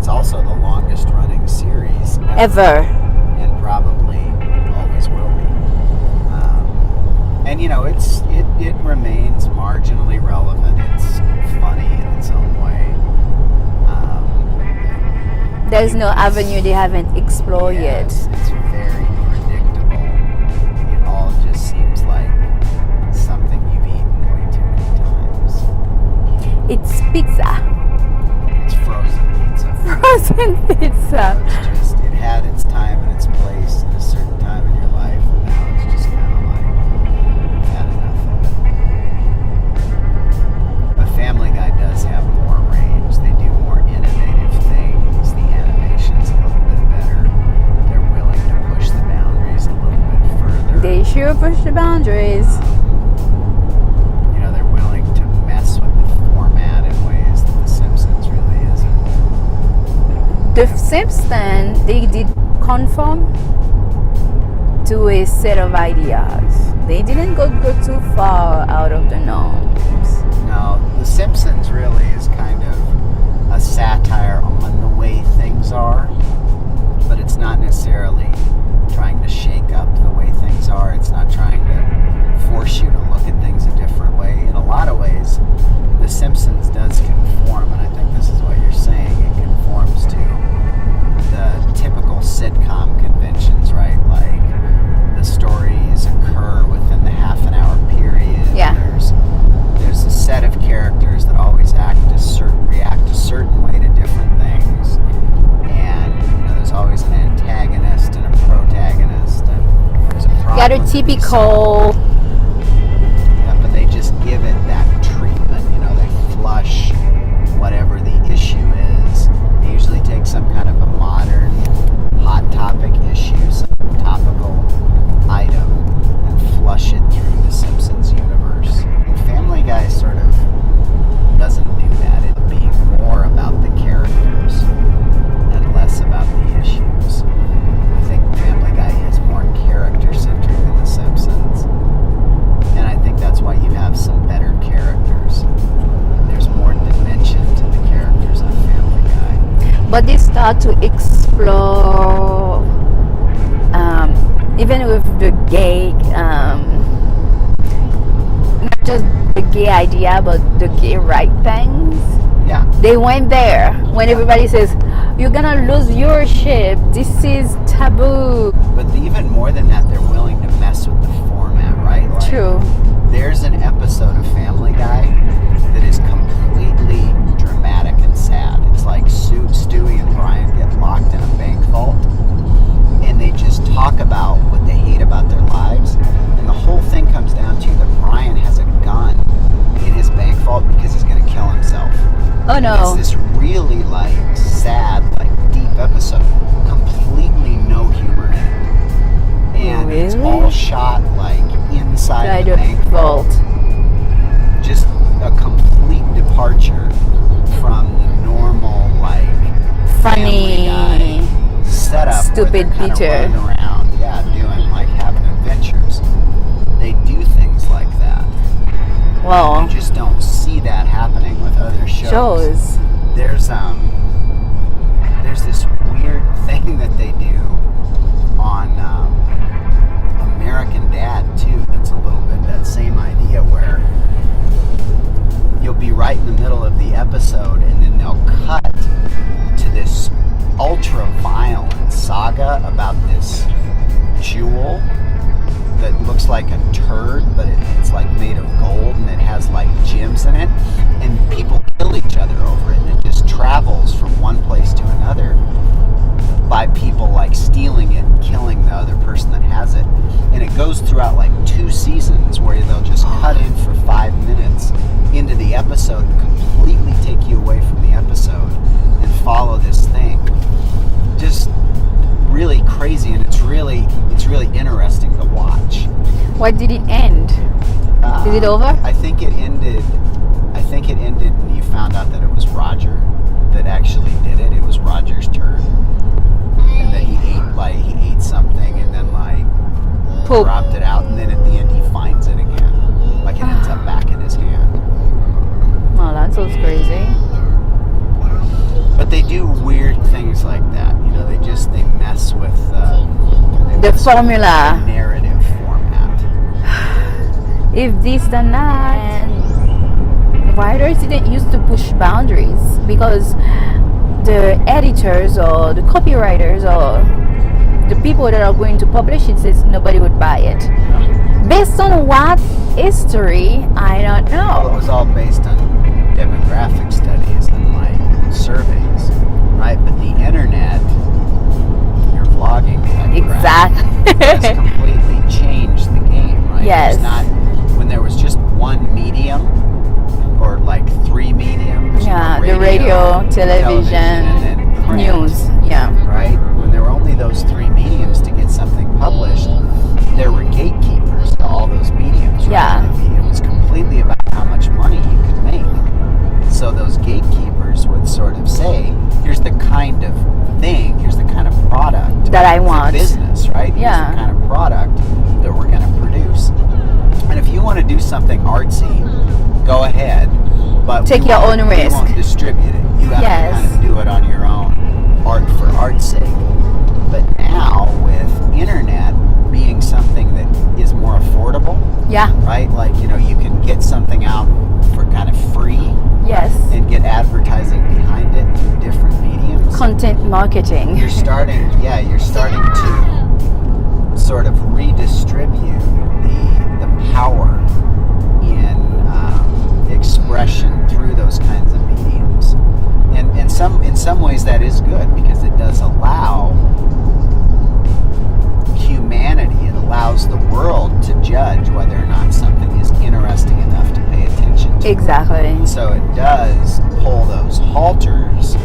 it's also the longest running series Ever. and probably always will be. And it remains marginally relevant. It's funny in its own way. There's no avenue they haven't explored yet. It's very predictable. It all just seems like something you've eaten way too many times. It's pizza. It's frozen pizza. Frozen pizza. It's just, it had its time and its place at a certain time in your life, and now it's just kind of like, I've had enough of it. But Family Guy does have more range. They do more innovative things. The animation's a little bit better. They're willing to push the boundaries a little bit further. They sure push the boundaries. They're willing to mess with the format in ways that The Simpsons really isn't. The Simpsons, they did conform to a set of ideas. They didn't go too far out of the norms. No, The Simpsons really is kind of a satire on the way things are, but it's not necessarily trying to shake up the way things are. It's not trying to force you to look at things a different way. In a lot of ways, The Simpsons does conform, and I think this is what you're saying. It conforms to the typical sitcom conventions, right? Like, the stories occur within the half an hour period. Yeah. There's a set of characters that always react a certain way to different things, and there's always an antagonist and a protagonist, and there's a problem. Got a typical. Yeah, but they just give it that treatment. They flush whatever the issue is. They usually take some kind of a modern, hot topic issue, some topical item, and flush it through the Simpsons universe. And Family Guy sort of doesn't do that. It being more about the characters and less about the issues. I think Family Guy is more character-centric than The Simpsons. And I think that's why you have some better characters. There's more dimension to the characters on Family Guy. But they start to explore, even with the gay, not just the gay idea, but the gay right things. Yeah. They went there when everybody says, you're gonna lose your ship, this is taboo. But even more than that, they're willing to mess with the format, right? Like, True. There's an episode of Family Guy that is completely dramatic and sad. It's like Stewie and Brian get locked in a bank vault, and they just talk about what they hate about their lives, and the whole thing comes down to that Brian has a gun in his bank vault because he's going to kill himself. Oh no. And it's this really sad, deep episode, completely no humor in it, and it's all shot inside the bank vault. Just a complete departure from the normal funny, Family Guy setup. stupid Peter. Running around, doing having adventures. They do things like that. Well, You just don't see that happening with other shows. There's this weird thing that they do on American Dad too. That's a little bit that same idea where you'll be right in the middle of the episode and then they'll cut to this ultra violent saga about this jewel that looks like a turd, but it's made of gold and it has gems in it, and people kill each other over it, and it just travels from one place to another by people stealing it and killing the other person that has it. And it goes throughout 2 seasons where they'll just cut in for 5 minutes into the episode and completely take you away from the episode and follow this thing. Just really crazy, and it's really interesting to watch. What did it end? Is it over? I think it ended and you found out that it was Roger that actually did it. It was Roger's turn, and that he ate something and then Poop. dropped it out, and then at the end he finds it again. It ends up back in his hand. Oh, that sounds crazy. But they do weird things like that. You know, they mess with The formula. the narrative format. If this then that, and writers didn't used to push boundaries because the editors or the copywriters or the people that are going to publish it says nobody would buy it. Based on what history, I don't Well, it know. was all based on demographic studies and like surveys, right? But the internet, your vlogging, Exactly. has completely changed the game, right? Yes. It's not when there was just one medium or like three mediums. Yeah, you know, the radio, television, and then print, news. Yeah. right? When there were only those three mediums to get something published, there were gatekeepers to all those mediums. Right? Yeah. It was completely about how much money you could make. So those gatekeepers would sort of say, here's the kind of thing, here's the kind of product That I It's a want. business, right? Yeah. Here's the kind of product that we're going to produce. And if you want to do something artsy, go ahead. But Take we your won't- own risk. We won't distribute it. You have Yes. to kind of do it on your own, art for art's sake. But now with internet being something that is more affordable, Yeah. right? Like, you know, you can get something out for kind of free Yes. and get advertising behind it through different mediums. Content marketing. You're starting to sort of redistribute the power in expression through those kinds of mediums. And in some ways that is good because it does allow humanity, it allows the world to judge whether or not something is interesting enough to pay attention to. Exactly. So it does pull those halters